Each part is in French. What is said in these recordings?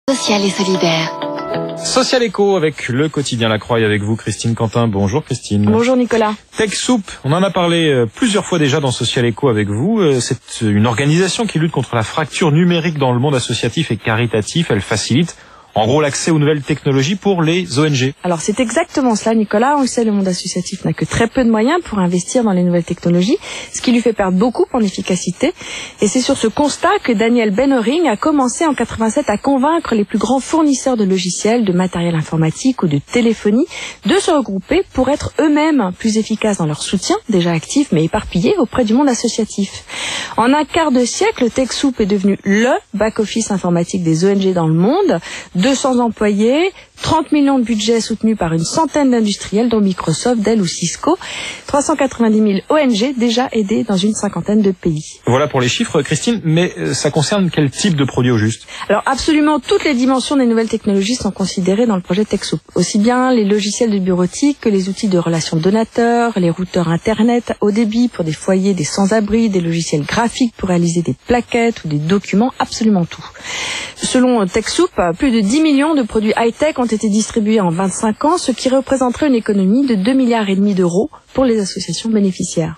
Social et solidaire. Social Éco avec le quotidien La Croix et avec vous Christine Quentin. Bonjour Christine. Bonjour Nicolas. TechSoup, on en a parlé plusieurs fois déjà dans Social Éco avec vous. C'est une organisation qui lutte contre la fracture numérique dans le monde associatif et caritatif. Elle facilite en gros l'accès aux nouvelles technologies pour les ONG. Alors c'est exactement cela Nicolas, on le sait, le monde associatif n'a que très peu de moyens pour investir dans les nouvelles technologies, ce qui lui fait perdre beaucoup en efficacité. Et c'est sur ce constat que Daniel Bennoring a commencé en 87 à convaincre les plus grands fournisseurs de logiciels, de matériel informatique ou de téléphonie de se regrouper pour être eux-mêmes plus efficaces dans leur soutien, déjà actif mais éparpillé auprès du monde associatif. En un quart de siècle, TechSoup est devenu le back-office informatique des ONG dans le monde. 200 employés, 30 millions de budget soutenus par une centaine d'industriels dont Microsoft, Dell ou Cisco, 390 000 ONG déjà aidées dans une cinquantaine de pays. Voilà pour les chiffres Christine, mais ça concerne quel type de produit au juste? Alors absolument toutes les dimensions des nouvelles technologies sont considérées dans le projet TechSoup. Aussi bien les logiciels de bureautique que les outils de relations donateurs, les routeurs internet haut débit pour des foyers, des sans-abri, des logiciels graphiques pour réaliser des plaquettes ou des documents, absolument tout. Selon TechSoup, plus de 10 millions de produits high-tech ont été distribués en 25 ans, ce qui représenterait une économie de 2,5 milliards d'euros pour les associations bénéficiaires.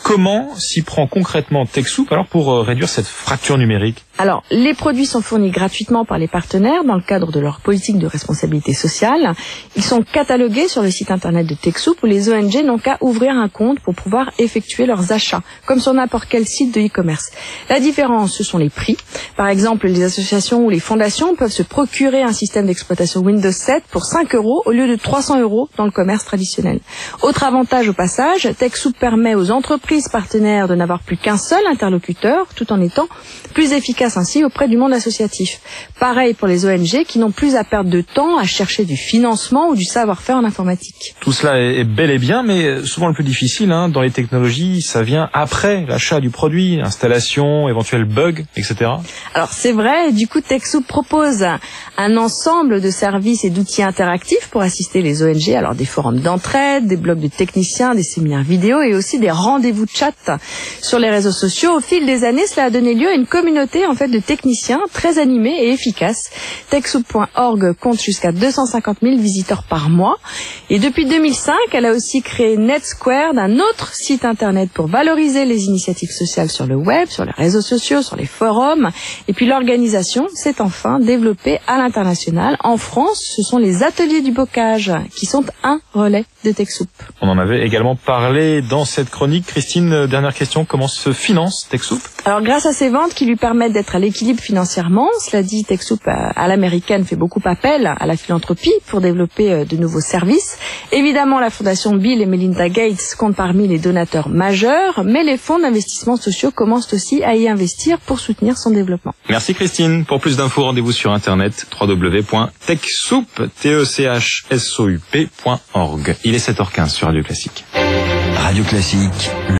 Comment s'y prend concrètement TechSoup alors pour réduire cette fracture numérique? Alors, les produits sont fournis gratuitement par les partenaires dans le cadre de leur politique de responsabilité sociale. Ils sont catalogués sur le site internet de TechSoup où les ONG n'ont qu'à ouvrir un compte pour pouvoir effectuer leurs achats, comme sur n'importe quel site de e-commerce. La différence, ce sont les prix. Par exemple, les associations ou les fondations peuvent se procurer un système d'exploitation Windows 7 pour 5 € au lieu de 300 € dans le commerce traditionnel. Autre avantage au passage, TechSoup permet aux entreprises partenaires de n'avoir plus qu'un seul interlocuteur, tout en étant plus efficace ainsi auprès du monde associatif. Pareil pour les ONG qui n'ont plus à perdre de temps à chercher du financement ou du savoir-faire en informatique. Tout cela est bel et bien, mais souvent le plus difficile dans les technologies, ça vient après l'achat du produit, installation, éventuels bugs, etc. Alors c'est vrai, du coup TechSoup propose un ensemble de services et d'outils interactifs pour assister les ONG, alors des forums d'entraide, des blogs de techniciens, des séminaires vidéo et aussi des rendez-vous de chat sur les réseaux sociaux. Au fil des années, cela a donné lieu à une communauté de techniciens très animés et efficaces. TechSoup.org compte jusqu'à 250 000 visiteurs par mois. Et depuis 2005, elle a aussi créé NetSquared, un autre site internet pour valoriser les initiatives sociales sur le web, sur les réseaux sociaux, sur les forums. Et puis l'organisation s'est enfin développée à l'international. En France, ce sont les ateliers du bocage qui sont un relais de TechSoup. On en avait également parlé dans cette chronique. Christine, dernière question, comment se finance TechSoup? Alors grâce à ces ventes qui lui permettent d'être à l'équilibre financièrement, cela dit, TechSoup à l'américaine fait beaucoup appel à la philanthropie pour développer de nouveaux services. Évidemment, la fondation Bill et Melinda Gates compte parmi les donateurs majeurs, mais les fonds d'investissement sociaux commencent aussi à y investir pour soutenir son développement. Merci Christine. Pour plus d'infos, rendez-vous sur internet www.techsoup.org. Il est 7h15 sur Radio Classique. Radio Classique.